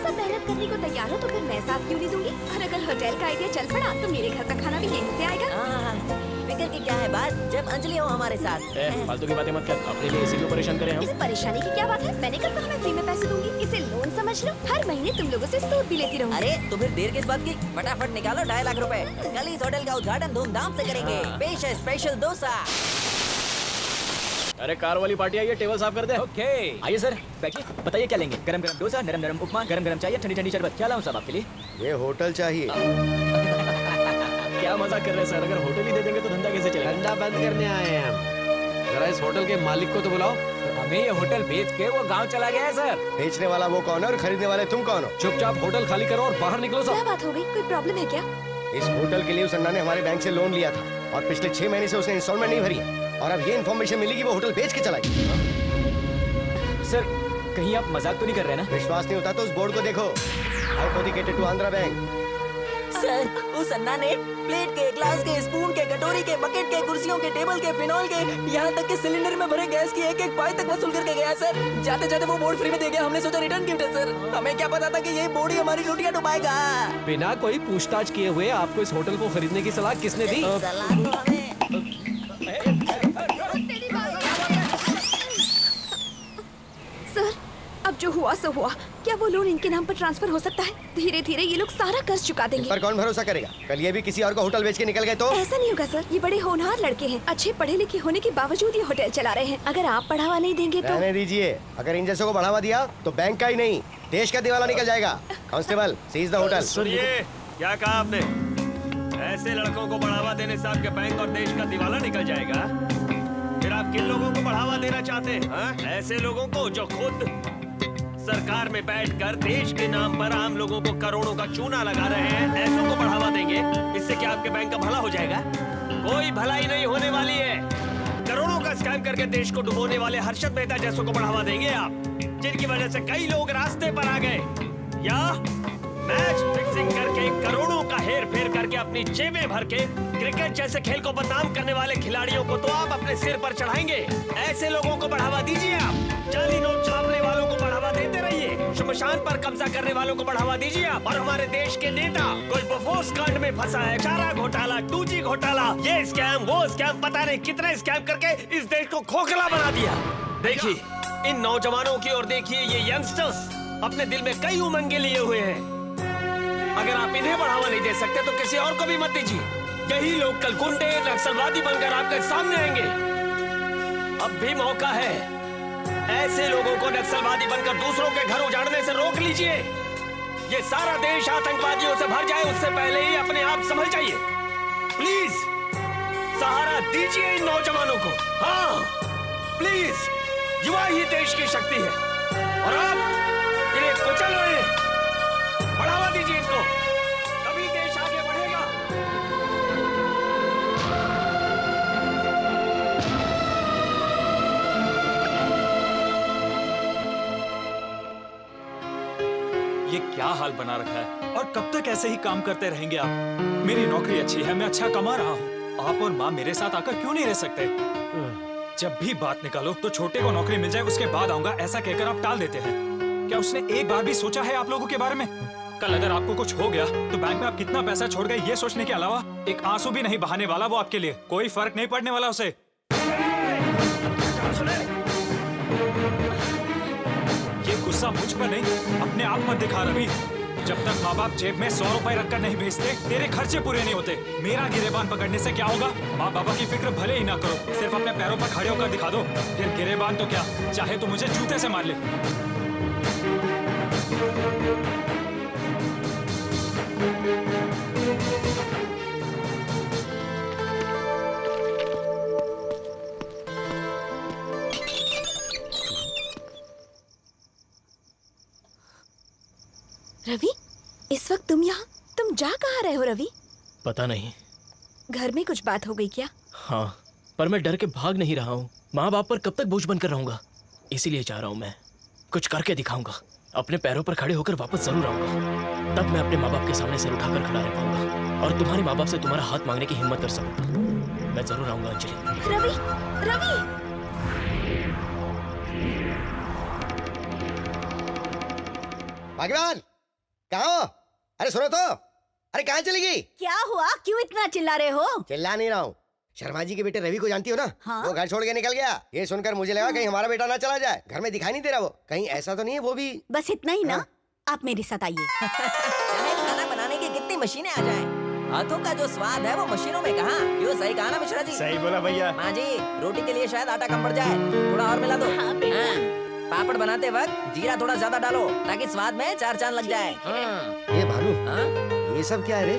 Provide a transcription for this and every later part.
सब मेहनत करने को तैयार हो तो फिर मैं साथ क्यों नहीं दूंगी? और अगर होटल का आइडिया चल पड़ा तो मेरे घर का खाना भी यहीं से आएगा। फिक्र की क्या है बात, जब अंजलि हो हमारे साथ। फालतू की बातें मत कर, अपने लिए इसी को परेशान करें हम। इस परेशानी की क्या बात है? मैंने कल कहा मैं फ्री में पैसे दूंगी। इसे लोन समझ लो, हर महीने तुम लोगों से सूद भी लेती रहूंगी। अरे तो फिर देर किस बात की, फटाफट निकालो 2.5 लाख रुपए। कल इस होटल का उद्घाटन धूमधाम से करेंगे। पेश है स्पेशल डोसा। अरे कार वाली पार्टी आई है, टेबल साफ कर दे। ओके, आइए सर, बैठिए। बताइए क्या लेंगे? गरम गरम डोसा, नरम नरम उपमा, गरम गरम चाय, ठंडी ठंडी शरबत। क्या लाऊं साहब आपके लिए? ये होटल चाहिए। क्या मजाक कर रहे हैं सर? अगर होटल ही दे देंगे तो धंधा कैसे चलेगा? धंधा बंद करने आए हैं हम। जरा इस होटल के मालिक को तो बुलाओ। हमें ये होटल बेच के वो गांव चला गया है सर। बेचने वाला वो कौन है और खरीदने वाले तुम कौन हो? चुपचाप होटल खाली करो और बाहर निकलो क्या सब। बात हो गई? कोई प्रॉब्लम है क्या? इस होटल के लिए उस अन्ना ने हमारे बैंक से लोन लिया था और पिछले 6 महीने से उसने इंस्टॉलमेंट नहीं भरी है और अब ये इन्फॉर्मेशन मिली कि वो होटल बेच के चला गया। सर कहीं आप मजाक तो नहीं कर रहे ना? विश्वास नहीं होता तो उस बोर्ड को देखो, हाइपोथिकेटेड टू आंध्रा बैंक। सर उस अन्ना ने प्लेट के, ग्लास के, स्पून के, कटोरी के, बकेट के, कुर्सियों के, टेबल के, फिनॉल के, यहाँ तक कि सिलेंडर में भरे गैस की एक एक पाई तक वसूल करके गया सर। जाते जाते वो बोर्ड फ्री में दे गया। हमने सोचा रिटर्न गिफ्ट है सर। हमें क्या पता था कि ये बोर्ड ही हमारी रोटियां डुबाएगा। बिना कोई पूछताछ किए हुए आपको इस होटल को खरीदने की सलाह किसने दी? सलाह तो हमें सर अब जो हुआ सो हुआ। क्या वो लोन इनके नाम पर ट्रांसफर हो सकता है? धीरे धीरे ये लोग सारा कर्ज चुका देंगे। पर कौन भरोसा करेगा? कल ये भी किसी और को होटल बेच के निकल गए तो? ऐसा नहीं होगा सर, ये बड़े होनहार लड़के हैं। अच्छे पढ़े लिखे होने के बावजूद ये होटल चला रहे हैं। अगर आप बढ़ावा नहीं देंगे तो? रहने दीजिए। अगर इन जैसों को बढ़ावा दिया तो बैंक का ही नहीं देश का दिवाला निकल जाएगा। Constable, seize the hotel. सुनिए, क्या कहा आपने? ऐसे लड़कों को बढ़ावा देने से आपके बैंक और देश का दिवाला निकल जाएगा? फिर आप किन लोगों को बढ़ावा देना चाहते हैं? हाँ? ऐसे लोगों को जो खुद सरकार में बैठकर देश के नाम पर आम लोगों को करोड़ों का चूना लगा रहे हैं, ऐसों को बढ़ावा देंगे? इससे क्या आपके बैंक का भला हो जाएगा? कोई भलाई नहीं होने वाली है। करोड़ों का स्कैम करके देश को डुबोने वाले हर्षद मेहता जैसों को बढ़ावा देंगे आप, जिनकी वजह से कई लोग रास्ते पर आ गए। या मैच फिक्सिंग करके करोड़ों का हेर फेर करके अपनी जेबें भर के क्रिकेट जैसे खेल को बदनाम करने वाले खिलाड़ियों को तो आप अपने सिर पर चढ़ाएंगे। ऐसे लोगों को बढ़ावा दीजिए आप। जाली नोट छापने वालों को बढ़ावा देते रहिए। शमशान पर कब्जा करने वालों को बढ़ावा दीजिए आप। और हमारे देश के नेता कोई बोफोर्स कांड में फंसा है, चारा घोटाला, 2G घोटाला, ये स्कैम वो स्कैम, पता नहीं कितने स्कैम करके इस देश को खोखला बना दिया। देखिए इन नौजवानों की और देखिए ये यंगस्टर्स अपने दिल में कई उमंगे लिए हुए हैं। अगर आप इन्हें बढ़ावा नहीं दे सकते तो किसी और को भी मत दीजिए। यही लोग कल गुंडे नक्सलवादी बनकर आपके सामने आएंगे। अब भी मौका है। ऐसे लोगों को नक्सलवादी बनकर दूसरों के घर उजाड़ने से रोक लीजिए। ये सारा देश आतंकवादियों से भर जाए उससे पहले ही अपने आप समझ जाइए। प्लीज सहारा दीजिए इन नौजवानों को। हाँ प्लीज, युवा ही देश की शक्ति है और आप इन्हें कुचल रहे हैं। बढ़ावा दीजिए इनको, तभी देश आगे बढ़ेगा। ये क्या हाल बना रखा है और कब तक ऐसे ही काम करते रहेंगे आप? मेरी नौकरी अच्छी है, मैं अच्छा कमा रहा हूँ। आप और माँ मेरे साथ आकर क्यों नहीं रह सकते? जब भी बात निकालो तो छोटे को नौकरी मिल जाए उसके बाद आऊंगा, ऐसा कहकर आप टाल देते हैं। क्या उसने एक बार भी सोचा है आप लोगों के बारे में? कल अगर आपको कुछ हो गया तो बैंक में आप कितना पैसा छोड़ गए ये सोचने के अलावा एक आंसू भी नहीं बहाने वाला वो आपके लिए। कोई फर्क नहीं पड़ने वाला उसे। ये गुस्सा मुझ पर नहीं, अपने आप पर दिखा रवि। जब तक माँ बाप जेब में 100 रुपए रखकर नहीं भेजते तेरे खर्चे पूरे नहीं होते। मेरा गिरेबान पकड़ने से क्या होगा? माँ बाबा की फिक्र भले ही ना करो, सिर्फ अपने पैरों पर खड़े होकर दिखा दो। फिर गिरेबान तो क्या, चाहे तो मुझे जूते से मार ले। रवि, इस वक्त तुम यहाँ? तुम जा कहाँ रहे हो रवि? पता नहीं। घर में कुछ बात हो गई क्या? हाँ, पर मैं डर के भाग नहीं रहा हूँ। माँ बाप पर कब तक बोझ बनकर रहूंगा? इसीलिए चाह रहा हूँ मैं कुछ करके दिखाऊंगा। अपने पैरों पर खड़े होकर वापस जरूर आऊंगा। तब मैं अपने माँ बाप के सामने सर उठाकर खड़ा रह पाऊंगा और तुम्हारे माँ बाप से तुम्हारा हाथ मांगने की हिम्मत कर सकूंगा। मैं जरूर आऊंगा अंजलि। रवि, रवि! भाग्यवान, कहाँ हो? अरे सुनो तो, अरे कहाँ चली गई? क्या हुआ, क्यों इतना चिल्ला रहे हो? चिल्ला नहीं रहा हूँ। शर्मा जी के बेटे रवि को जानती हो ना? हाँ? वो घर छोड़ के निकल गया। ये सुनकर मुझे लगा कहीं हमारा बेटा ना चला जाए। घर में दिखाई नहीं दे रहा वो। कहीं ऐसा तो नहीं है वो भी? बस इतना ही ना? हाँ? आप मेरे साथ आइए। चाहे खाना बनाने की कितनी मशीनें आ जाएं, हाथों का जो स्वाद है वो मशीनों में कहाँ। यो सही कहा ना मिश्रा जी? सही बोला भैया। माँ जी, रोटी के लिए शायद आटा कम पड़ जाए, थोड़ा और मिला दो। हाँ, बेटा। पापड़ बनाते वक्त जीरा थोड़ा ज्यादा डालो ताकि स्वाद में 4 चांद लग जाए। ये भानु, हाँ? ये सब क्या है रे?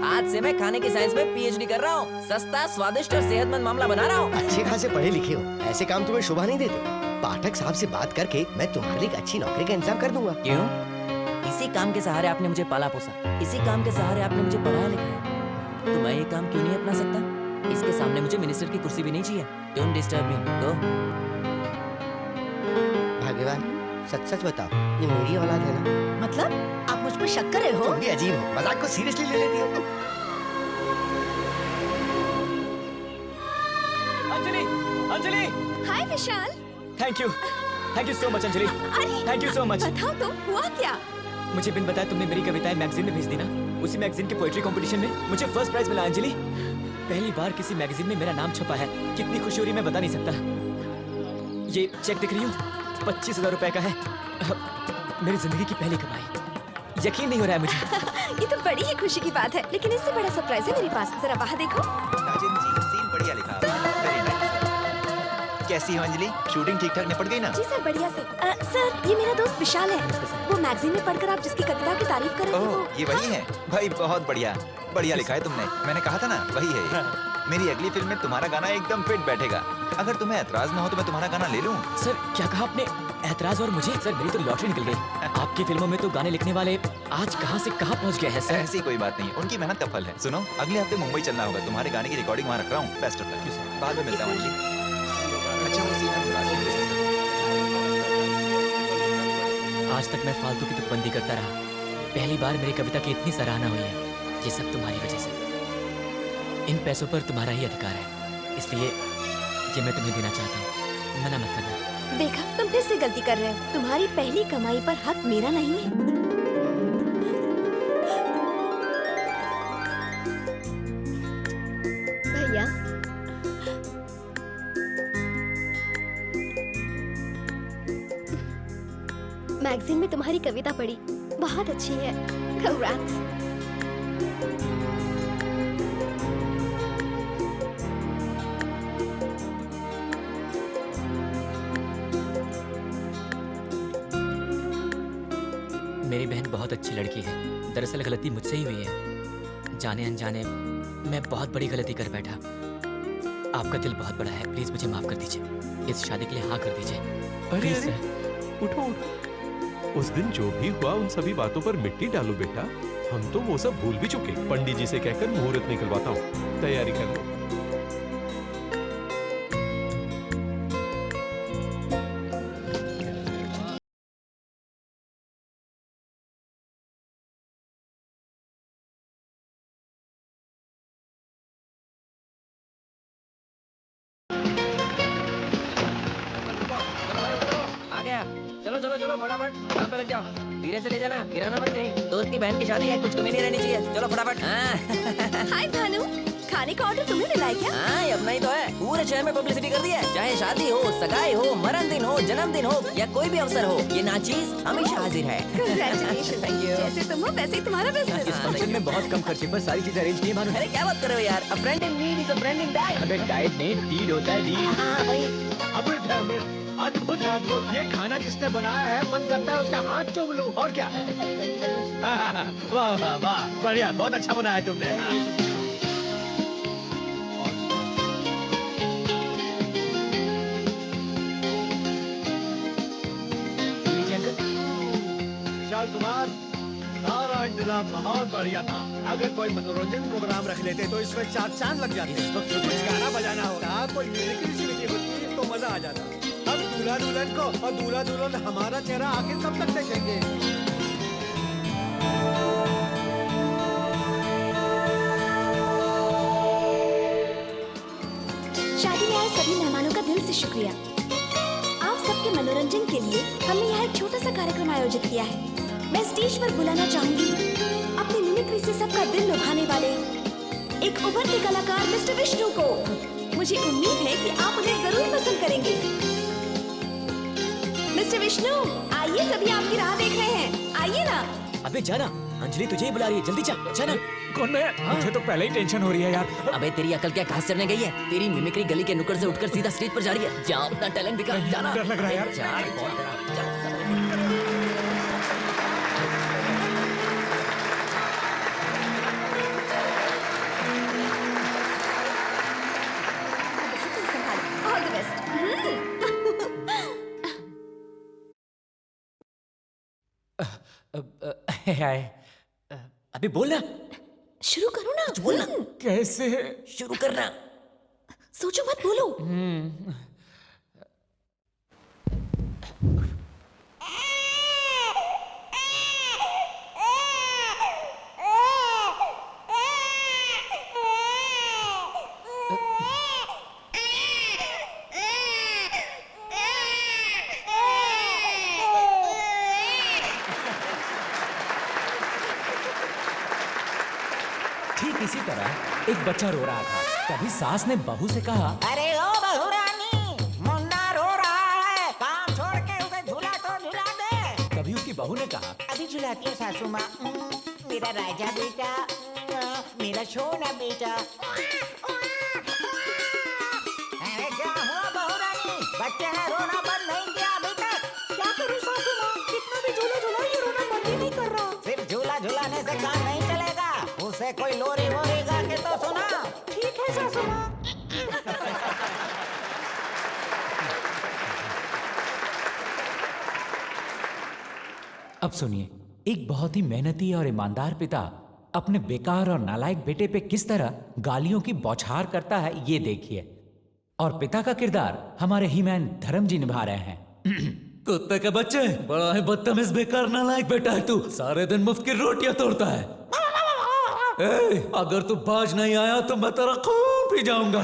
आज से मैं खाने की साइंस में पीएचडी कर रहा हूँ। सस्ता, स्वादिष्ट और सेहतमंद मामला बना रहा हूँ। अच्छे खासे पढ़े लिखे हो, ऐसे काम तुम्हें शोभा नहीं देते। पाठक साहब से बात करके मैं तुम्हारे लिए एक अच्छी नौकरी का इंतजाम कर दूंगा। क्यों? इसी काम के सहारे आपने मुझे पाला पोसा, इसी काम के सहारे आपने मुझे पढ़ाया लिखाया, तो मैं ये काम क्यों नहीं अपना सकता? इसके सामने मुझे मिनिस्टर की कुर्सी भी नहीं चाहिए। डोंट डिस्टर्ब मी, गो। भाग्यवान, सच सच बताओ, ये मेरी औलाद है ना? मतलब आप मुझ पर शक कर रहे हो? तुम भी अजीब हो, मजाक को सीरियसली ले लेती हो। Anjali, Anjali, hi Vishal. Thank you so much Anjali, अरे थैंक यू सो मच। बताओ तो, हुआ क्या? मुझे बिन बताए तुमने मेरी कविताएं मैगजीन में भेज दी ना। उसी मैगजीन के पोएट्री कंपटीशन में मुझे फर्स्ट प्राइज मिला अंजलि। पहली बार किसी मैगजीन में मेरा नाम छपा है। कितनी खुशी हो रही मैं बता नहीं सकता। ये चेक दिख रही हूँ, 25,000 रुपए का है। मेरी जिंदगी की पहली कमाई। यकीन नहीं हो रहा है मुझे। ये तो बड़ी ही खुशी की बात है, लेकिन इससे बड़ा सरप्राइज है मेरे पास। जरा बाहर देखो। राजन जी, सीन बढ़िया लिखा। Very nice. कैसी हो अंजलि? शूटिंग ठीक ठाक निपट गई ना? जी सर, बढ़िया से। सर, ये मेरा दोस्त विशाल है। वो मैगजीन में पढ़कर आप जिसकी कविता की तारीफ कर रहे थे वो। ओह, ये वही है? भाई बहुत बढ़िया, बढ़िया लिखा है तुमने। मैंने कहा था ना, वही है ये। मेरी अगली फिल्म में तुम्हारा गाना एकदम फिट बैठेगा। अगर तुम्हें ऐतराज ना हो तो मैं तुम्हारा गाना ले लूं। सर क्या कहा आपने? ऐतराज और मुझे? सर मेरी तो लॉटरी निकल गई। आपकी फिल्मों में तो गाने लिखने वाले आज कहां से कहां पहुंच गए हैं सर। ऐसी कोई बात नहीं, उनकी मेहनत का फल है। सुनो, अगले हफ्ते मुंबई चलना होगा। तुम्हारे गाने की रिकॉर्डिंग वहाँ रख रहा हूँ। Best of luck. बाद में मिलता हूँ अंजलि। अच्छा वो सीन है, राजन जी। आज तक मैं फालतू की तुकबंदी करता रहा। पहली बार मेरी कविता की इतनी सराहना हुई है। ये सब तुम्हारी वजह से। इन पैसों पर तुम्हारा ही अधिकार है, इसलिए ये मैं तुम्हें देना चाहता हूँ। मना मत करना। देखा, तुम फिर से गलती कर रहे हो। तुम्हारी पहली कमाई पर हक मेरा नहीं है। भैया, मैगजीन में तुम्हारी कविता पढ़ी, बहुत अच्छी है। Congrats। मेरी बहन बहुत अच्छी लड़की है। दरअसल गलती मुझसे ही हुई है। जाने अनजाने मैं बहुत बड़ी गलती कर बैठा। आपका दिल बहुत बड़ा है, प्लीज मुझे माफ कर दीजिए। इस शादी के लिए हाँ कर दीजिए। अरे प्लीज अरे, सर। उठो उठो। उस दिन जो भी हुआ उन सभी बातों पर मिट्टी डालो बेटा। हम तो वो सब भूल भी चुके। पंडित जी से कहकर मुहूर्त निकलवाता हूँ, तैयारी कर लो। आ गया। चलो चलो चलो फटाफट, यहाँ पे लग जाओ। धीरे से ले जाना, गिराना मत कहीं। दोस्त की बहन की शादी है, कुछ कमी नहीं रहनी चाहिए। चलो फटाफट। हाँ। हाय भानु, खाने का ऑर्डर तुम्हें मिला है क्या? हाँ, ये अपना ही तो है। पूरे शहर में पब्लिसिटी कर दी है। चाहे शादी हो, सगाई हो, मरण दिन हो, जन्मदिन हो या कोई भी अवसर हो, ये नाचीज हमेशा हाजिर है। Congratulations। Thank you। जैसे तुम हो वैसे ही तुम्हारा बिजनेस। इस फंक्शन में बहुत कम खर्चे पर सारी चीजें अरेंज की है भानु। अरे क्या बात कर रहे हो यार? A friend in need is a friend in die। अबे डाइट नहीं, डीड होता है, डीड। हाँ वही। अद्भुत अद्भुत। ये खाना जिसने बनाया है, मन करता है उसका हाथ चूम लूं। और क्या? वाह वाह वाह, बढ़िया, बहुत अच्छा बनाया तुमने। विशाल कुमार, सारा इंतजाम बहुत बढ़िया था। अगर कोई मनोरंजन प्रोग्राम रख लेते तो इसमें 4 चांद लग जाते। इस वक्त कुछ गाना बजाना होता, कोई म्यूजिक एक्टिविटी होती तो मजा आ जाता। अब दूल्हा दुल्हन को और दूल्हा दुल्हन हमारा चेहरा आखिर कब तक देखेंगे? शादी में आए सभी मेहमानों का दिल से शुक्रिया। आप सबके मनोरंजन के लिए हमने यहाँ एक छोटा सा कार्यक्रम आयोजित किया है। मैं स्टेज पर बुलाना चाहूंगी अपनी मिमिक्री से सबका दिल लुभाने वाले एक उभरते कलाकार मिस्टर विष्णु को। मुझे उम्मीद है कि आप उन्हें जरूर पसंद करेंगे। मिस्टर विष्णु, आइए, सभी आपकी राह देख रहे हैं, आइए ना। अबे जाना, अंजलि तुझे ही बुला रही है, जल्दी जा, जाना। कौन मैं? मुझे तो पहले ही टेंशन हो रही है यार। अबे तेरी अकल क्या घास चरने गई है? तेरी मिमिक्री गली के नुक्कड़ से उठकर सीधा स्टेज पर जा रही है। जा अपना टैलेंट दिखा, जाना। डर लग रहा है यार। जा, बहुत डरा, जा। All the best. अबे बोल ना। शुरू करो ना। बोलना। कैसे? शुरू करना। सोचो मत, बोलो। ठीक इसी तरह एक बच्चा रो रहा था। तभी सास ने बहू से कहा, अरे ओ बहू रानी, मुन्ना रो रहा है, काम छोड़ के उसे झूला तो झूला दे। तभी उसकी बहू ने कहा, अभी झुलाती हूँ सासू माँ। मेरा राजा बेटा, मेरा सोना बेटा। अरे क्या हुआ बहू रानी, बच्चे ने रोना बंद नहीं किया अभी तक? क्या करूँ सासू माँ, कितना भी झूला झूला ये रोना बंद ही नहीं कर रहा। सिर्फ झूला झूलाने से काम नहीं चलेगा, उसे कोई लोरी वोरी गा के तो सुना। ठीक है सासू माँ। अब सुनिए, एक बहुत ही मेहनती और ईमानदार पिता अपने बेकार और नालायक बेटे पे किस तरह गालियों की बौछार करता है, ये देखिए। और पिता का किरदार हमारे हीमैन धर्म जी निभा रहे हैं। कुत्ते के बच्चे, बड़ा है बदतमीज बेकार नालायक बेटा है तू, सारे दिन मुफ्त की रोटियां तोड़ता है। ए, अगर तू बाज नहीं आया तो मैं तेरा खून पी जाऊंगा।